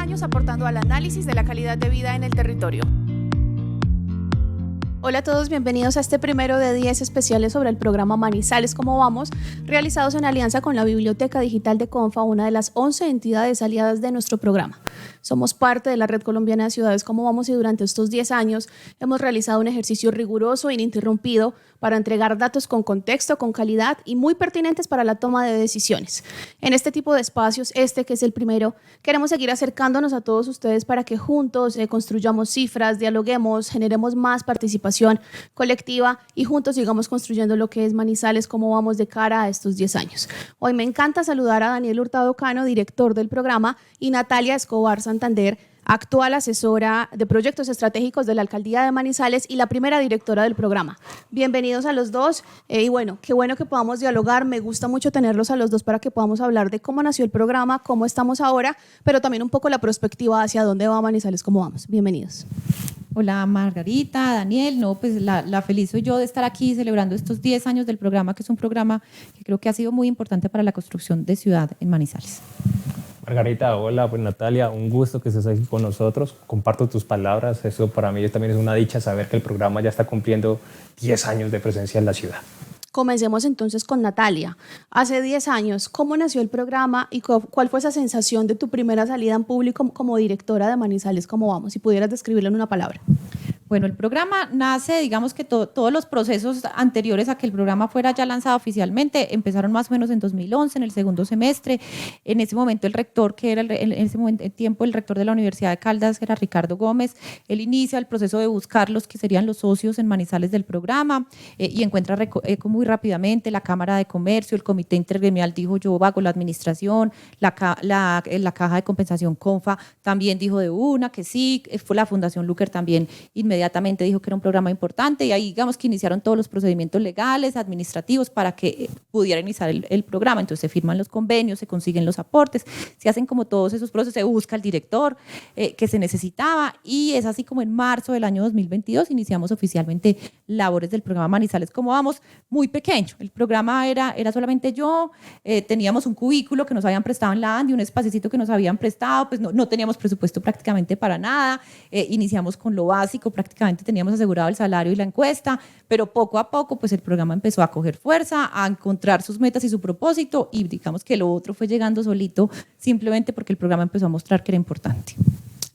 años aportando al análisis de la calidad de vida en el territorio. Hola a todos, bienvenidos a este primero de 10 especiales sobre el programa Manizales ¿Cómo vamos?, realizados en alianza con la Biblioteca Digital de Confa, una de las 11 entidades aliadas de nuestro programa. Somos parte de la Red Colombiana de Ciudades ¿Cómo vamos? Y durante estos 10 años hemos realizado un ejercicio riguroso e ininterrumpido para entregar datos con contexto, con calidad y muy pertinentes para la toma de decisiones. En este tipo de espacios, que es el primero, queremos seguir acercándonos a todos ustedes para que juntos construyamos cifras, dialoguemos, generemos más participación colectiva y juntos sigamos construyendo lo que es Manizales ¿Cómo vamos? De cara a estos 10 años. Hoy me encanta saludar a Daniel Hurtado Cano, director del programa, y Natalia Escobar Santander, actual asesora de proyectos estratégicos de la Alcaldía de Manizales y la primera directora del programa. Bienvenidos a los dos y bueno, qué bueno que podamos dialogar. Me gusta mucho tenerlos a los dos para que podamos hablar de cómo nació el programa, cómo estamos ahora, pero también un poco la perspectiva hacia dónde va Manizales ¿Cómo vamos? Bienvenidos. Hola Margarita, Daniel, pues la feliz soy yo de estar aquí celebrando estos 10 años del programa, que es un programa que creo que ha sido muy importante para la construcción de ciudad en Manizales. Margarita, hola, pues Natalia, un gusto que estés aquí con nosotros, comparto tus palabras, eso para mí también es una dicha saber que el programa ya está cumpliendo 10 años de presencia en la ciudad. Comencemos entonces con Natalia. Hace 10 años, ¿cómo nació el programa y cuál fue esa sensación de tu primera salida en público como directora de Manizales ¿Cómo vamos? Si pudieras describirlo en una palabra. Bueno, el programa nace, digamos que todos los procesos anteriores a que el programa fuera ya lanzado oficialmente empezaron más o menos en 2011, en el segundo semestre. En ese momento el rector, que era en ese tiempo el rector de la Universidad de Caldas, que era Ricardo Gómez, él inicia el proceso de buscar los que serían los socios en Manizales del programa y encuentra muy rápidamente la Cámara de Comercio, el Comité Intergremial dijo yo hago la administración, la Caja de Compensación Confa también dijo de una que sí, fue la Fundación Luker también inmediatamente dijo que era un programa importante y ahí digamos que iniciaron todos los procedimientos legales, administrativos para que pudiera iniciar el programa. Entonces se firman los convenios, se consiguen los aportes, se hacen como todos esos procesos, se busca el director que se necesitaba y es así como en marzo del año 2022 iniciamos oficialmente labores del programa Manizales ¿Cómo vamos? Muy pequeño. El programa era solamente yo, teníamos un cubículo que nos habían prestado en la ANDI, un espacito que nos habían prestado, pues no teníamos presupuesto prácticamente para nada, iniciamos con lo básico, prácticamente teníamos asegurado el salario y la encuesta, pero poco a poco pues el programa empezó a coger fuerza, a encontrar sus metas y su propósito y digamos que lo otro fue llegando solito simplemente porque el programa empezó a mostrar que era importante.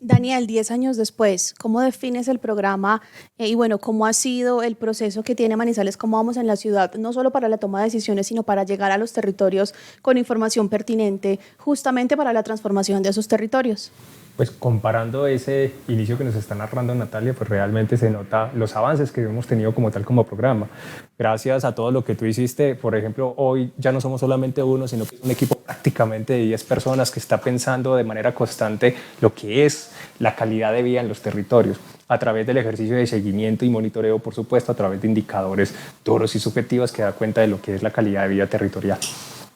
Daniel, 10 años después, ¿cómo defines el programa y bueno, cómo ha sido el proceso que tiene Manizales ¿Cómo vamos? En la ciudad, no solo para la toma de decisiones, sino para llegar a los territorios con información pertinente justamente para la transformación de esos territorios? Pues comparando ese inicio que nos está narrando Natalia, pues realmente se nota los avances que hemos tenido como tal como programa. Gracias a todo lo que tú hiciste, por ejemplo, hoy ya no somos solamente uno, sino que es un equipo prácticamente de 10 personas que está pensando de manera constante lo que es la calidad de vida en los territorios, a través del ejercicio de seguimiento y monitoreo, por supuesto, a través de indicadores duros y subjetivos que da cuenta de lo que es la calidad de vida territorial.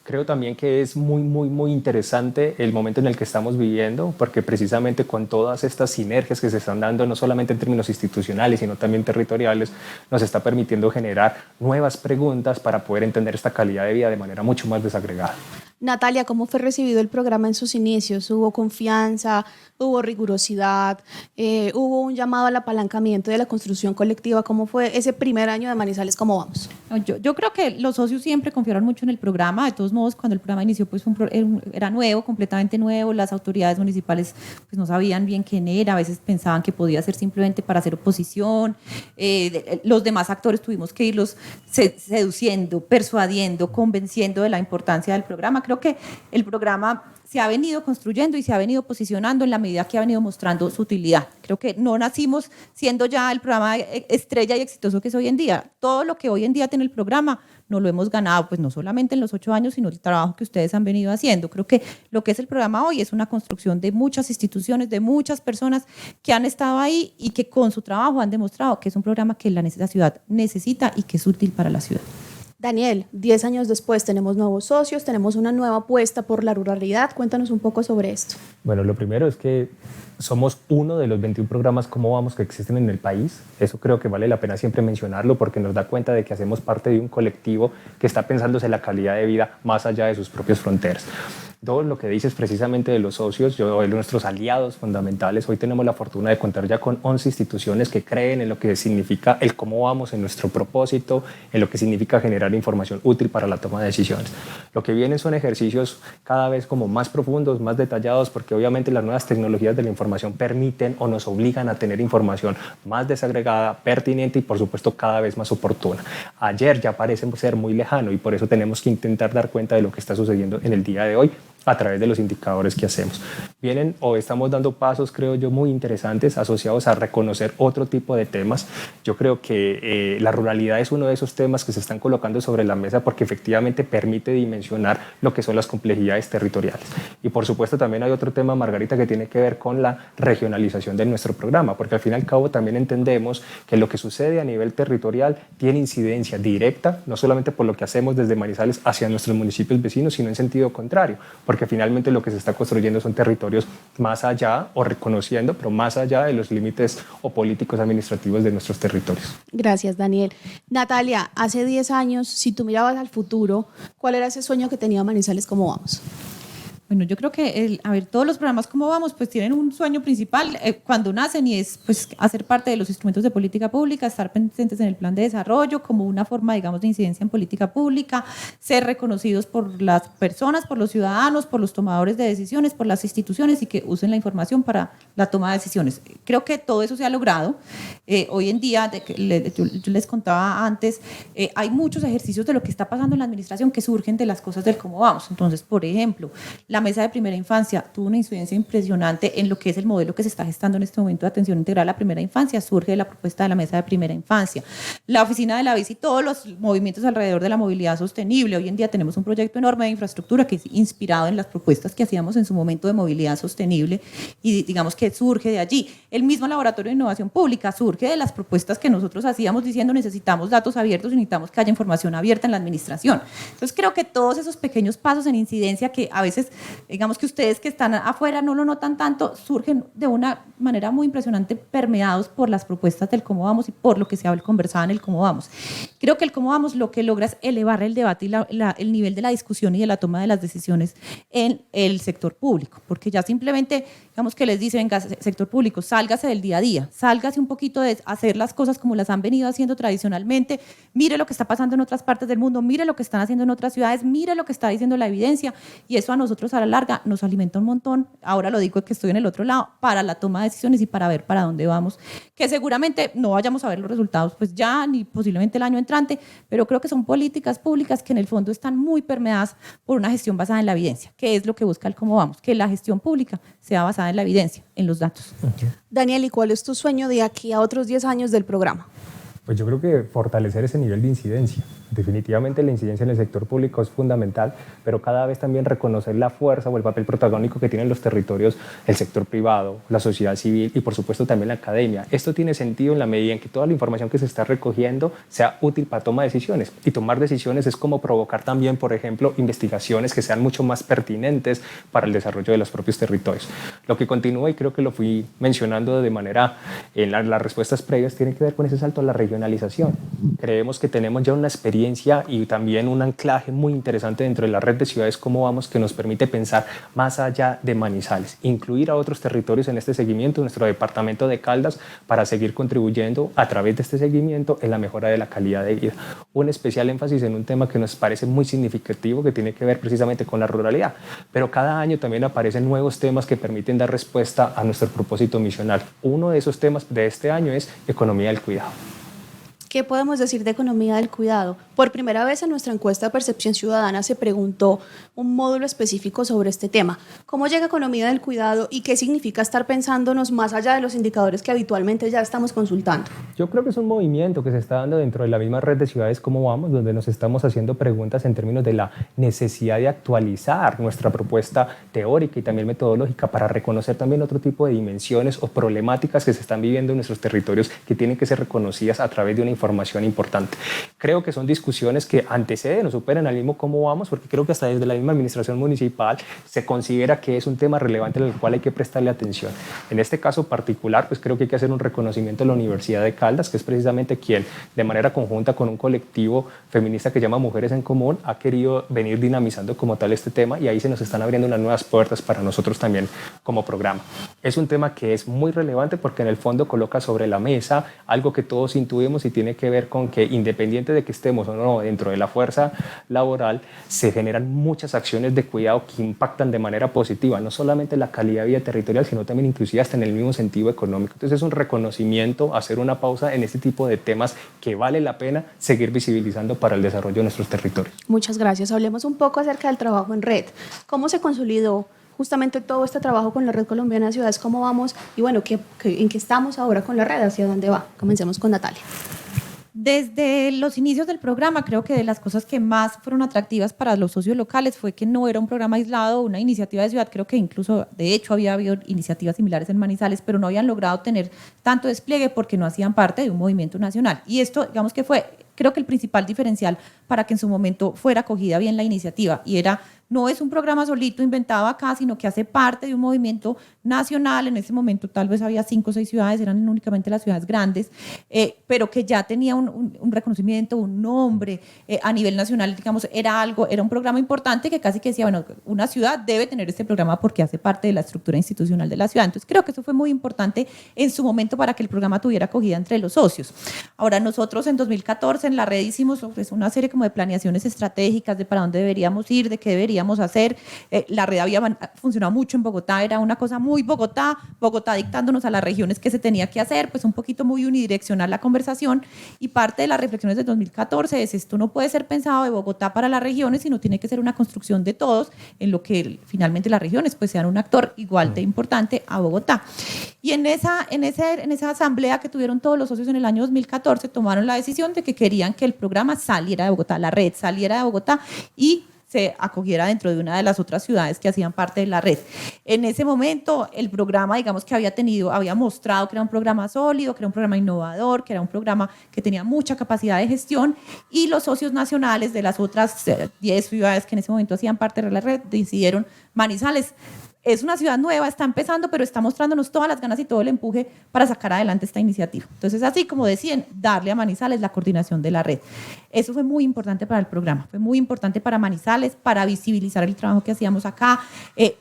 Creo también que es muy interesante el momento en el que estamos viviendo, porque precisamente con todas estas sinergias que se están dando, no solamente en términos institucionales, sino también territoriales, nos está permitiendo generar nuevas preguntas para poder entender esta calidad de vida de manera mucho más desagregada. Natalia, ¿cómo fue recibido el programa en sus inicios? ¿Hubo confianza? ¿Hubo rigurosidad? ¿Hubo un llamado al apalancamiento de la construcción colectiva? ¿Cómo fue ese primer año de Manizales ¿Cómo vamos? Yo creo que los socios siempre confiaron mucho en el programa. De todos modos, cuando el programa inició, pues era nuevo, completamente nuevo. Las autoridades municipales pues, no sabían bien quién era. A veces pensaban que podía ser simplemente para hacer oposición. Los demás actores tuvimos que irlos seduciendo, persuadiendo, convenciendo de la importancia del programa. Creo que el programa se ha venido construyendo y se ha venido posicionando en la medida que ha venido mostrando su utilidad. Creo que no nacimos siendo ya el programa estrella y exitoso que es hoy en día. Todo lo que hoy en día tiene el programa nos lo hemos ganado, pues no solamente en los 8 años, sino el trabajo que ustedes han venido haciendo. Creo que lo que es el programa hoy es una construcción de muchas instituciones, de muchas personas que han estado ahí y que con su trabajo han demostrado que es un programa que la ciudad necesita y que es útil para la ciudad. Daniel, 10 años después tenemos nuevos socios, tenemos una nueva apuesta por la ruralidad. Cuéntanos un poco sobre esto. Bueno, lo primero es que somos uno de los 21 programas ¿Cómo vamos? Que existen en el país. Eso creo que vale la pena siempre mencionarlo porque nos da cuenta de que hacemos parte de un colectivo que está pensándose la calidad de vida más allá de sus propias fronteras. Dos, lo que dices precisamente de los socios, de nuestros aliados fundamentales. Hoy tenemos la fortuna de contar ya con 11 instituciones que creen en lo que significa el cómo vamos, en nuestro propósito, en lo que significa generar información útil para la toma de decisiones. Lo que vienen son ejercicios cada vez como más profundos, más detallados, porque obviamente las nuevas tecnologías de la información permiten o nos obligan a tener información más desagregada, pertinente y por supuesto cada vez más oportuna. Ayer ya parece ser muy lejano y por eso tenemos que intentar dar cuenta de lo que está sucediendo en el día de hoy a través de los indicadores que hacemos. Vienen o estamos dando pasos, creo yo, muy interesantes asociados a reconocer otro tipo de temas. Yo creo que la ruralidad es uno de esos temas que se están colocando sobre la mesa porque efectivamente permite dimensionar lo que son las complejidades territoriales. Y por supuesto también hay otro tema, Margarita, que tiene que ver con la regionalización de nuestro programa, porque al fin y al cabo también entendemos que lo que sucede a nivel territorial tiene incidencia directa, no solamente por lo que hacemos desde Manizales hacia nuestros municipios vecinos, sino en sentido contrario, porque finalmente lo que se está construyendo son territorios más allá o reconociendo, pero más allá de los límites o políticos administrativos de nuestros territorios. Gracias, Daniel. Natalia, hace 10 años, si tú mirabas al futuro, ¿cuál era ese sueño que tenía Manizales? ¿Cómo vamos? Bueno, yo creo que, todos los programas como vamos, pues tienen un sueño principal cuando nacen y es pues hacer parte de los instrumentos de política pública, estar presentes en el plan de desarrollo como una forma, digamos, de incidencia en política pública, ser reconocidos por las personas, por los ciudadanos, por los tomadores de decisiones, por las instituciones y que usen la información para la toma de decisiones. Creo que todo eso se ha logrado. Hoy en día, yo les contaba antes, hay muchos ejercicios de lo que está pasando en la administración que surgen de las cosas del cómo vamos. Entonces, por ejemplo, la mesa de primera infancia tuvo una incidencia impresionante en lo que es el modelo que se está gestando en este momento de atención integral a la primera infancia, surge de la propuesta de la mesa de primera infancia. La oficina de la bici, todos los movimientos alrededor de la movilidad sostenible. Hoy en día tenemos un proyecto enorme de infraestructura que es inspirado en las propuestas que hacíamos en su momento de movilidad sostenible y digamos que surge de allí. El mismo laboratorio de innovación pública surge de las propuestas que nosotros hacíamos diciendo necesitamos datos abiertos y necesitamos que haya información abierta en la administración. Entonces creo que todos esos pequeños pasos en incidencia que a veces digamos que ustedes que están afuera no lo notan tanto, surgen de una manera muy impresionante permeados por las propuestas del cómo vamos y por lo que se ha conversado en el cómo vamos. Creo que el cómo vamos lo que logra es elevar el debate y el nivel de la discusión y de la toma de las decisiones en el sector público, porque ya simplemente, digamos que les dice, venga, sector público, sálgase del día a día, sálgase un poquito de hacer las cosas como las han venido haciendo tradicionalmente, mire lo que está pasando en otras partes del mundo, mire lo que están haciendo en otras ciudades, mire lo que está diciendo la evidencia y eso a nosotros a la larga nos alimenta un montón, ahora lo digo que estoy en el otro lado, para la toma de decisiones y para ver para dónde vamos, que seguramente no vayamos a ver los resultados pues ya, ni posiblemente el año entrante, pero creo que son políticas públicas que en el fondo están muy permeadas por una gestión basada en la evidencia, que es lo que busca el cómo vamos, que la gestión pública sea basada en la evidencia, en los datos. Daniel, ¿y cuál es tu sueño de aquí a otros 10 años del programa? Pues yo creo que fortalecer ese nivel de incidencia. Definitivamente la incidencia en el sector público es fundamental, pero cada vez también reconocer la fuerza o el papel protagónico que tienen los territorios, el sector privado, la sociedad civil y por supuesto también la academia. Esto tiene sentido en la medida en que toda la información que se está recogiendo sea útil para toma de decisiones. Y tomar decisiones es como provocar también, por ejemplo, investigaciones que sean mucho más pertinentes para el desarrollo de los propios territorios. Lo que continúa, y creo que lo fui mencionando de manera en las respuestas previas, tiene que ver con ese salto a la regionalización. Creemos que tenemos ya una experiencia y también un anclaje muy interesante dentro de la red de ciudades Cómo Vamos que nos permite pensar más allá de Manizales, incluir a otros territorios en este seguimiento, nuestro departamento de Caldas, para seguir contribuyendo a través de este seguimiento en la mejora de la calidad de vida. Un especial énfasis en un tema que nos parece muy significativo que tiene que ver precisamente con la ruralidad, pero cada año también aparecen nuevos temas que permiten dar respuesta a nuestro propósito misional. Uno de esos temas de este año es economía del cuidado. ¿Qué podemos decir de economía del cuidado? Por primera vez en nuestra encuesta de percepción ciudadana se preguntó un módulo específico sobre este tema. ¿Cómo llega economía del cuidado y qué significa estar pensándonos más allá de los indicadores que habitualmente ya estamos consultando? Yo creo que es un movimiento que se está dando dentro de la misma red de ciudades Cómo Vamos, donde nos estamos haciendo preguntas en términos de la necesidad de actualizar nuestra propuesta teórica y también metodológica para reconocer también otro tipo de dimensiones o problemáticas que se están viviendo en nuestros territorios que tienen que ser reconocidas a través de una información importante. Creo que son discusiones que anteceden o superan al mismo cómo vamos, porque creo que hasta desde la misma administración municipal se considera que es un tema relevante al cual hay que prestarle atención. En este caso particular, pues creo que hay que hacer un reconocimiento a la Universidad de Caldas, que es precisamente quien, de manera conjunta con un colectivo feminista que se llama Mujeres en Común, ha querido venir dinamizando como tal este tema, y ahí se nos están abriendo unas nuevas puertas para nosotros también como programa. Es un tema que es muy relevante porque en el fondo coloca sobre la mesa algo que todos intuimos y tiene que ver con que, independiente de que estemos o no dentro de la fuerza laboral, se generan muchas acciones de cuidado que impactan de manera positiva, no solamente la calidad de vida territorial, sino también inclusive hasta en el mismo sentido económico. Entonces es un reconocimiento, hacer una pausa en este tipo de temas que vale la pena seguir visibilizando para el desarrollo de nuestros territorios. Muchas gracias. Hablemos un poco acerca del trabajo en red. ¿Cómo se consolidó justamente todo este trabajo con la Red Colombiana de Ciudades? ¿Cómo vamos? Y bueno, ¿en qué estamos ahora con la red? ¿Hacia dónde va? Comencemos con Natalia. Desde los inicios del programa, creo que de las cosas que más fueron atractivas para los socios locales fue que no era un programa aislado, una iniciativa de ciudad. Creo que incluso, de hecho, había habido iniciativas similares en Manizales, pero no habían logrado tener tanto despliegue porque no hacían parte de un movimiento nacional. Y esto, digamos que fue, creo que el principal diferencial para que en su momento fuera acogida bien la iniciativa, y era, no es un programa solito inventado acá, sino que hace parte de un movimiento nacional. En ese momento tal vez había 5 o 6 ciudades, eran únicamente las ciudades grandes, pero que ya tenía un reconocimiento, un nombre a nivel nacional, digamos, era un programa importante que casi que decía, bueno, una ciudad debe tener este programa porque hace parte de la estructura institucional de la ciudad. Entonces creo que eso fue muy importante en su momento para que el programa tuviera acogida entre los socios. Ahora, nosotros en 2014 en la red hicimos pues, una serie como de planeaciones estratégicas de para dónde deberíamos ir, de qué deberíamos hacer. La red había funcionado mucho en Bogotá, era una cosa muy Bogotá dictándonos a las regiones qué se tenía que hacer, pues un poquito muy unidireccional la conversación, y parte de las reflexiones de 2014 es, esto no puede ser pensado de Bogotá para las regiones, sino tiene que ser una construcción de todos, en lo que finalmente las regiones pues sean un actor igual de importante a Bogotá. Y en esa asamblea que tuvieron todos los socios en el año 2014, tomaron la decisión de que querían que el programa saliera de Bogotá, la red saliera de Bogotá y se acogiera dentro de una de las otras ciudades que hacían parte de la red. En ese momento, el programa, digamos que había mostrado que era un programa sólido, que era un programa innovador, que era un programa que tenía mucha capacidad de gestión, y los socios nacionales de las otras 10 ciudades que en ese momento hacían parte de la red decidieron, Manizales es una ciudad nueva, está empezando, pero está mostrándonos todas las ganas y todo el empuje para sacar adelante esta iniciativa. Entonces, así como decían, darle a Manizales la coordinación de la red. Eso fue muy importante para el programa, fue muy importante para Manizales, para visibilizar el trabajo que hacíamos acá,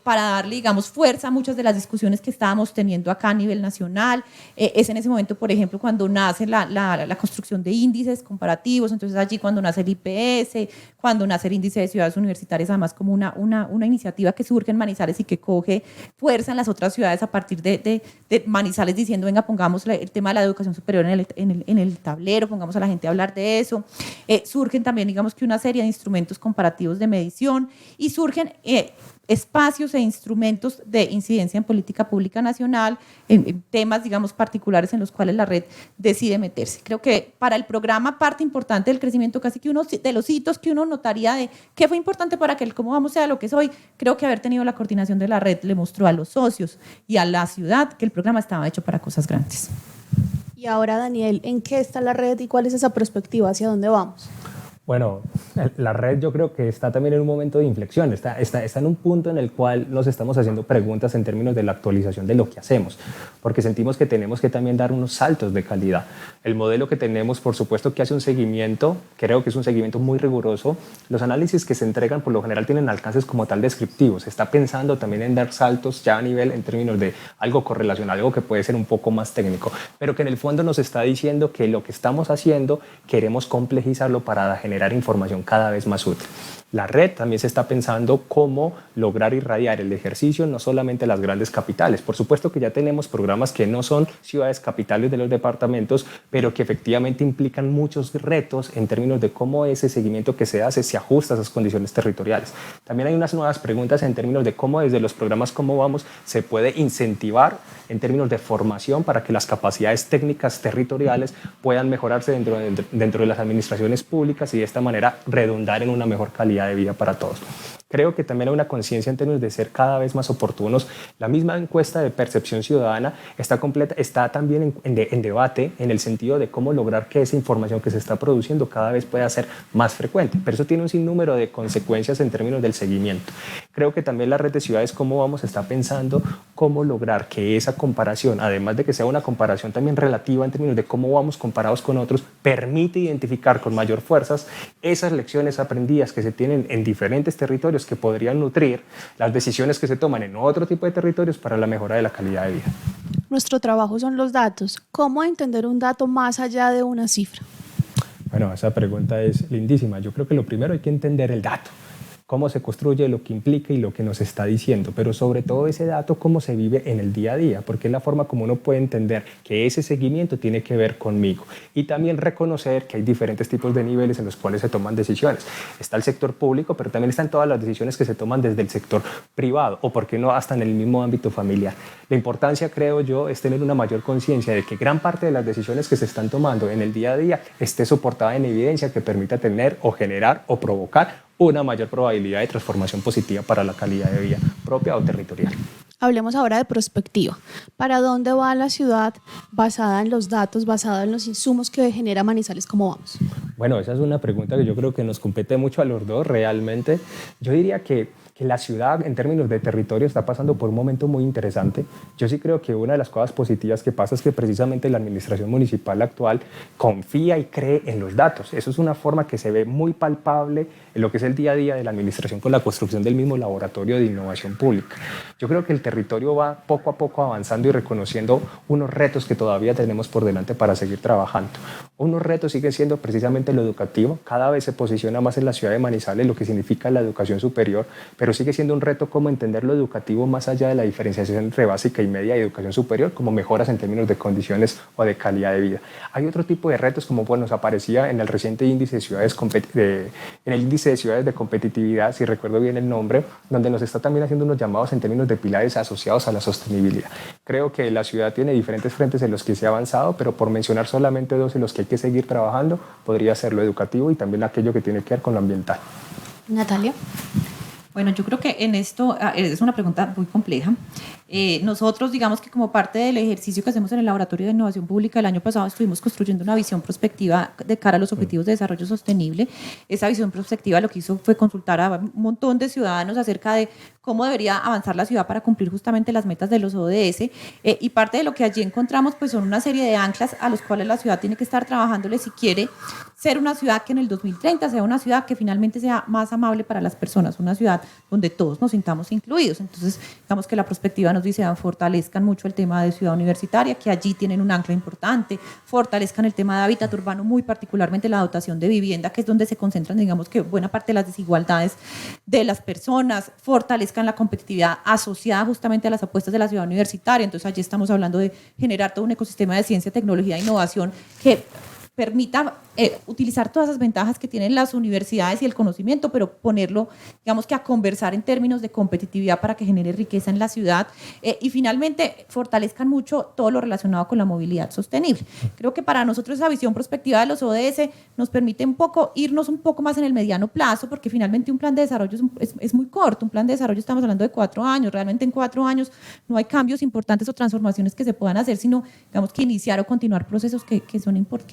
para darle, digamos, fuerza a muchas de las discusiones que estábamos teniendo acá a nivel nacional. Es en ese momento, por ejemplo, cuando nace la construcción de índices comparativos, entonces allí cuando nace el IPS, cuando nace el índice de ciudades universitarias, además como una iniciativa que surge en Manizales y que coge fuerza en las otras ciudades a partir de Manizales diciendo, venga, pongamos el tema de la educación superior en el tablero, pongamos a la gente a hablar de eso. Surgen también, digamos que una serie de instrumentos comparativos de medición, y surgen espacios e instrumentos de incidencia en política pública nacional, en temas, digamos, particulares en los cuales la red decide meterse. Creo que para el programa parte importante del crecimiento, casi que uno de los hitos que uno notaría de qué fue importante para que el cómo vamos sea lo que es hoy, creo que haber tenido la coordinación de la red le mostró a los socios y a la ciudad que el programa estaba hecho para cosas grandes. Y ahora, Daniel, ¿en qué está la red y cuál es esa perspectiva? ¿Hacia dónde vamos? Bueno, la red yo creo que está también en un momento de inflexión, está en un punto en el cual nos estamos haciendo preguntas en términos de la actualización de lo que hacemos, porque sentimos que tenemos que también dar unos saltos de calidad. El modelo que tenemos, por supuesto que hace un seguimiento, creo que es un seguimiento muy riguroso. Los análisis que se entregan por lo general tienen alcances como tal descriptivos. Se está pensando también en dar saltos ya a nivel en términos de algo correlacional, algo que puede ser un poco más técnico, pero que en el fondo nos está diciendo que lo que estamos haciendo queremos complejizarlo para generar información cada vez más útil. La red también se está pensando cómo lograr irradiar el ejercicio no solamente a las grandes capitales. Por supuesto que ya tenemos programas que no son ciudades capitales de los departamentos, pero que efectivamente implican muchos retos en términos de cómo ese seguimiento que se hace se ajusta a esas condiciones territoriales. También hay unas nuevas preguntas en términos de cómo desde los programas Cómo Vamos se puede incentivar en términos de formación para que las capacidades técnicas territoriales puedan mejorarse dentro de las administraciones públicas y de esta manera redundar en una mejor calidad de vida para todos. Creo que también hay una conciencia en términos de ser cada vez más oportunos. La misma encuesta de percepción ciudadana está también en debate en el sentido de cómo lograr que esa información que se está produciendo cada vez pueda ser más frecuente. Pero eso tiene un sinnúmero de consecuencias en términos del seguimiento. Creo que también la red de ciudades, cómo vamos, está pensando cómo lograr que esa comparación, además de que sea una comparación también relativa en términos de cómo vamos comparados con otros, permite identificar con mayor fuerzas esas lecciones aprendidas que se tienen en diferentes territorios que podrían nutrir las decisiones que se toman en otro tipo de territorios para la mejora de la calidad de vida. Nuestro trabajo son los datos. ¿Cómo entender un dato más allá de una cifra? Bueno, esa pregunta es lindísima. Yo creo que lo primero hay que entender el dato, cómo se construye, lo que implica y lo que nos está diciendo, pero sobre todo ese dato, cómo se vive en el día a día, porque es la forma como uno puede entender que ese seguimiento tiene que ver conmigo. Y también reconocer que hay diferentes tipos de niveles en los cuales se toman decisiones. Está el sector público, pero también están todas las decisiones que se toman desde el sector privado, o por qué no hasta en el mismo ámbito familiar. La importancia, creo yo, es tener una mayor conciencia de que gran parte de las decisiones que se están tomando en el día a día esté soportada en evidencia que permita tener o generar o provocar una mayor probabilidad de transformación positiva para la calidad de vida propia o territorial. Hablemos ahora de prospectiva. ¿Para dónde va la ciudad basada en los datos, basada en los insumos que genera Manizales? ¿Cómo vamos? Bueno, esa es una pregunta que yo creo que nos compete mucho a los dos realmente. Yo diría que la ciudad en términos de territorio está pasando por un momento muy interesante. Yo sí creo que una de las cosas positivas que pasa es que precisamente la administración municipal actual confía y cree en los datos. Eso es una forma que se ve muy palpable en lo que es el día a día de la administración con la construcción del mismo laboratorio de innovación pública. Yo creo que el territorio va poco a poco avanzando y reconociendo unos retos que todavía tenemos por delante para seguir trabajando. Unos retos siguen siendo precisamente lo educativo. Cada vez se posiciona más en la ciudad de Manizales lo que significa la educación superior, pero sigue siendo un reto cómo entender lo educativo más allá de la diferenciación entre básica y media y educación superior como mejoras en términos de condiciones o de calidad de vida. Hay otro tipo de retos como nos aparecía en el reciente índice de ciudades en el índice de ciudades de competitividad, si recuerdo bien el nombre, donde nos está también haciendo unos llamados en términos de pilares asociados a la sostenibilidad. Creo que la ciudad tiene diferentes frentes en los que se ha avanzado, pero por mencionar solamente dos en los que hay que seguir trabajando, podría ser lo educativo y también aquello que tiene que ver con lo ambiental. Natalia. Bueno, yo creo que en esto es una pregunta muy compleja. Nosotros, digamos que como parte del ejercicio que hacemos en el Laboratorio de Innovación Pública, el año pasado estuvimos construyendo una visión prospectiva de cara a los objetivos de desarrollo sostenible. Esa visión prospectiva lo que hizo fue consultar a un montón de ciudadanos acerca de cómo debería avanzar la ciudad para cumplir justamente las metas de los ODS. Y parte de lo que allí encontramos pues son una serie de anclas a los cuales la ciudad tiene que estar trabajándole si quiere ser una ciudad que en el 2030 sea una ciudad que finalmente sea más amable para las personas, una ciudad donde todos nos sintamos incluidos. Entonces, digamos que la perspectiva nos dice, fortalezcan mucho el tema de ciudad universitaria, que allí tienen un ancla importante, fortalezcan el tema de hábitat urbano, muy particularmente la dotación de vivienda, que es donde se concentran, digamos que buena parte de las desigualdades de las personas, fortalezcan la competitividad asociada justamente a las apuestas de la ciudad universitaria. Entonces, allí estamos hablando de generar todo un ecosistema de ciencia, tecnología e innovación que permita utilizar todas esas ventajas que tienen las universidades y el conocimiento, pero ponerlo, digamos que a conversar en términos de competitividad para que genere riqueza en la ciudad y finalmente fortalezcan mucho todo lo relacionado con la movilidad sostenible. Creo que para nosotros esa visión prospectiva de los ODS nos permite un poco irnos un poco más en el mediano plazo, porque finalmente un plan de desarrollo es muy corto. Un plan de desarrollo estamos hablando de 4 años. Realmente en 4 años no hay cambios importantes o transformaciones que se puedan hacer, sino digamos que iniciar o continuar procesos que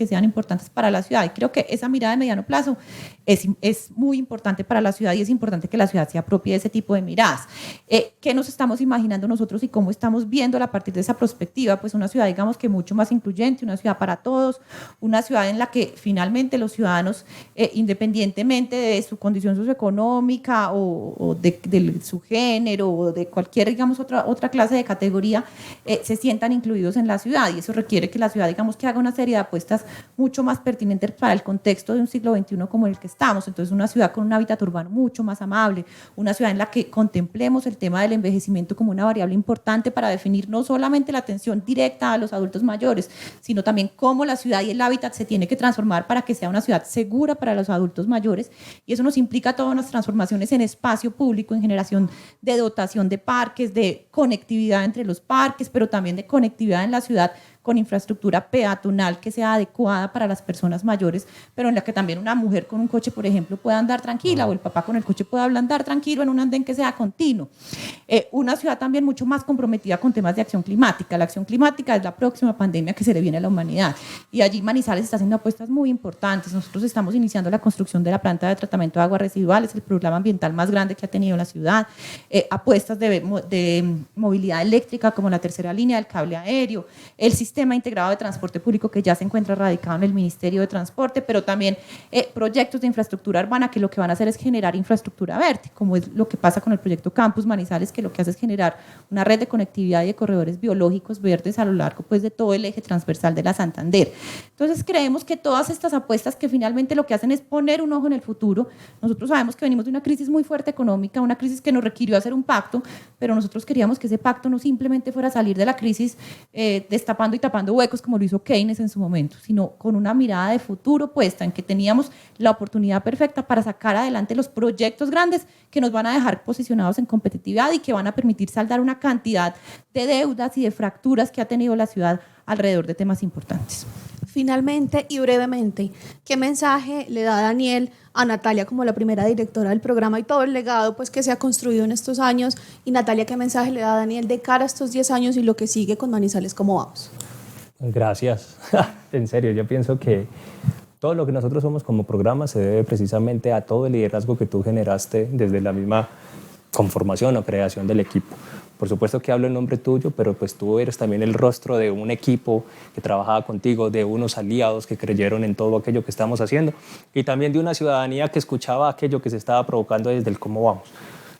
sean importantes para la ciudad. Y creo que esa mirada de mediano plazo es muy importante para la ciudad y es importante que la ciudad se apropie de ese tipo de miradas. ¿Qué nos estamos imaginando nosotros y cómo estamos viéndola a partir de esa perspectiva? Pues una ciudad, digamos que mucho más incluyente, una ciudad para todos, una ciudad en la que finalmente los ciudadanos, independientemente de su condición socioeconómica o de su género o de cualquier, digamos, otra clase de categoría, se sientan incluidos en la ciudad, y eso requiere que la ciudad, digamos, que haga una serie de apuestas mucho más pertinentes para el contexto de un siglo XXI como el que estamos. Entonces, una ciudad con un hábitat urbano mucho más amable, una ciudad en la que contemplemos el tema del envejecimiento como una variable importante para definir no solamente la atención directa a los adultos mayores, sino también cómo la ciudad y el hábitat se tiene que transformar para que sea una ciudad segura para los adultos mayores, y eso nos implica todas unas transformaciones en espacio público, en generación de dotación de parques, de conectividad entre los parques, pero también de conectividad en la ciudad con infraestructura peatonal que sea adecuada para las personas mayores, pero en la que también una mujer con un coche, por ejemplo, pueda andar tranquila o el papá con el coche pueda andar tranquilo en un andén que sea continuo. Una ciudad también mucho más comprometida con temas de acción climática. La acción climática es la próxima pandemia que se le viene a la humanidad y allí Manizales está haciendo apuestas muy importantes. Nosotros estamos iniciando la construcción de la planta de tratamiento de aguas residuales, el programa ambiental más grande que ha tenido la ciudad, apuestas de movilidad eléctrica como la tercera línea del cable aéreo, el sistema integrado de transporte público que ya se encuentra radicado en el Ministerio de Transporte, pero también proyectos de infraestructura urbana que lo que van a hacer es generar infraestructura verde, como es lo que pasa con el proyecto Campus Manizales, que lo que hace es generar una red de conectividad y de corredores biológicos verdes a lo largo pues, de todo el eje transversal de la Santander. Entonces creemos que todas estas apuestas que finalmente lo que hacen es poner un ojo en el futuro. Nosotros sabemos que venimos de una crisis muy fuerte económica, una crisis que nos requirió hacer un pacto, pero nosotros queríamos que ese pacto no simplemente fuera a salir de la crisis destapando y tapando huecos como lo hizo Keynes en su momento, sino con una mirada de futuro puesta en que teníamos la oportunidad perfecta para sacar adelante los proyectos grandes que nos van a dejar posicionados en competitividad y que van a permitir saldar una cantidad de deudas y de fracturas que ha tenido la ciudad alrededor de temas importantes. Finalmente y brevemente, ¿qué mensaje le da Daniel a Natalia como la primera directora del programa y todo el legado pues, que se ha construido en estos años? Y Natalia, ¿qué mensaje le da a Daniel de cara a estos 10 años y lo que sigue con Manizales Cómo Vamos? Gracias. En serio, yo pienso que todo lo que nosotros somos como programa se debe precisamente a todo el liderazgo que tú generaste desde la misma conformación o creación del equipo. Por supuesto que hablo en nombre tuyo, pero pues tú eres también el rostro de un equipo que trabajaba contigo, de unos aliados que creyeron en todo aquello que estamos haciendo y también de una ciudadanía que escuchaba aquello que se estaba provocando desde el Cómo Vamos.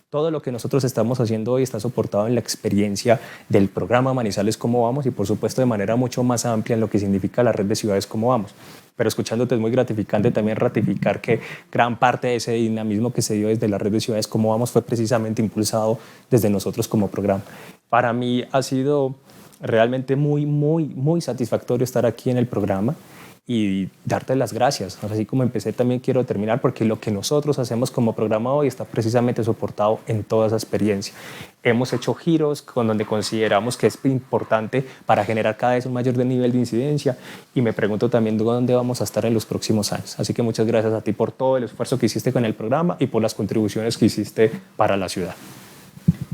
Todo lo que nosotros estamos haciendo hoy está soportado en la experiencia del programa Manizales Cómo Vamos y por supuesto de manera mucho más amplia en lo que significa la red de ciudades Cómo Vamos. Pero escuchándote es muy gratificante también ratificar que gran parte de ese dinamismo que se dio desde la red de ciudades Cómo Vamos fue precisamente impulsado desde nosotros como programa. Para mí ha sido realmente muy satisfactorio estar aquí en el programa y darte las gracias. Así como empecé, también quiero terminar porque lo que nosotros hacemos como programa hoy está precisamente soportado en toda esa experiencia. Hemos hecho giros con donde consideramos que es importante para generar cada vez un mayor nivel de incidencia y me pregunto también dónde vamos a estar en los próximos años. Así que muchas gracias a ti por todo el esfuerzo que hiciste con el programa y por las contribuciones que hiciste para la ciudad.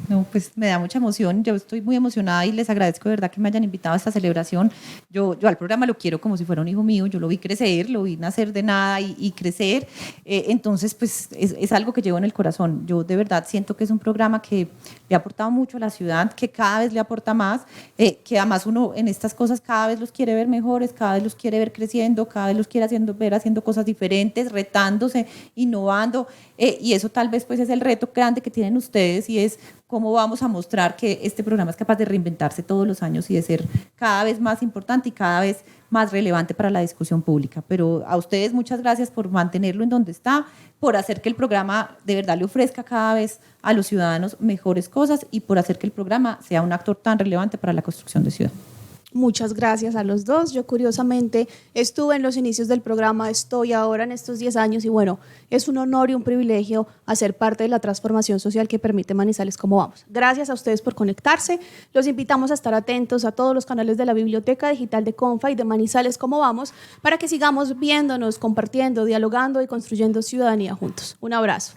No, pues me da mucha emoción, yo estoy muy emocionada y les agradezco de verdad que me hayan invitado a esta celebración. Yo al programa lo quiero como si fuera un hijo mío, yo lo vi crecer, lo vi nacer de nada y crecer, entonces pues es algo que llevo en el corazón. Yo de verdad siento que es un programa que le ha aportado mucho a la ciudad, que cada vez le aporta más, que además uno en estas cosas cada vez los quiere ver mejores, cada vez los quiere ver creciendo, cada vez los quiere ver haciendo cosas diferentes, retándose, innovando, y eso tal vez pues es el reto grande que tienen ustedes y es cómo vamos a mostrar que este programa es capaz de reinventarse todos los años y de ser cada vez más importante y cada vez más relevante para la discusión pública. Pero a ustedes muchas gracias por mantenerlo en donde está, por hacer que el programa de verdad le ofrezca cada vez a los ciudadanos mejores cosas y por hacer que el programa sea un actor tan relevante para la construcción de ciudad. Muchas gracias a los dos. Yo curiosamente estuve en los inicios del programa, estoy ahora en estos 10 años y bueno, es un honor y un privilegio hacer parte de la transformación social que permite Manizales Cómo Vamos. Gracias a ustedes por conectarse. Los invitamos a estar atentos a todos los canales de la Biblioteca Digital de Confa y de Manizales Cómo Vamos para que sigamos viéndonos, compartiendo, dialogando y construyendo ciudadanía juntos. Un abrazo.